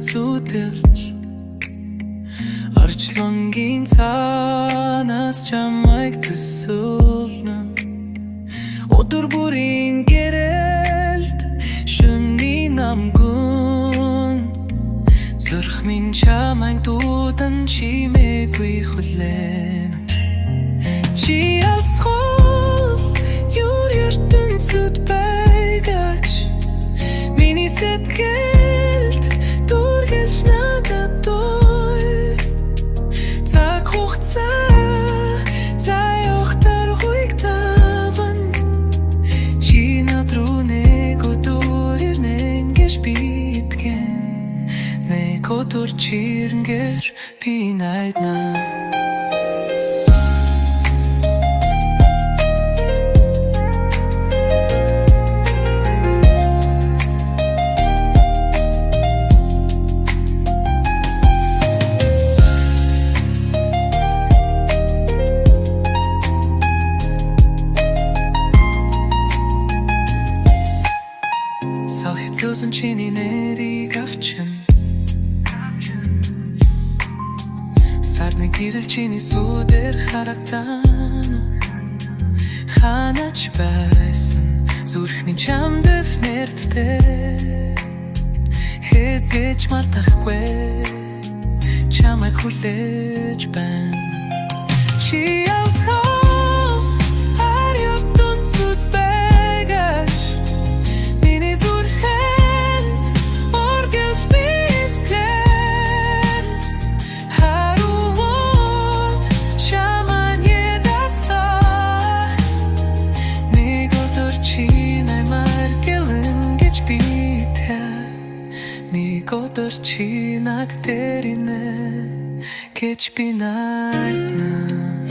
зүтэлж орчлонгийн цаанаас чамайг төсөөлнө өдөр бүрийн гэрэлд шөнийн намгүн зүрх минь чамайг дуудан чимээгүй хүлээн чи алсхол юр ертөнцөд байгаач миний сэтгэлд дүргэлж надад той цаг хугацаа заяохтар хуйгтаван чи над руу нэг өдөр ирнэ гэж битгэн нэг өдөр чирнгэр би найдна Салхицсан чиний нэрийг авчин Сарны гэрэл чиний сүдэр харагдан Ханач байсан зүрх минь чамд эфнэрттэй Хэзээж мартахгүй чамайг хүлээж байна Чи Өдөр чи наг тэринэ гэж би найдна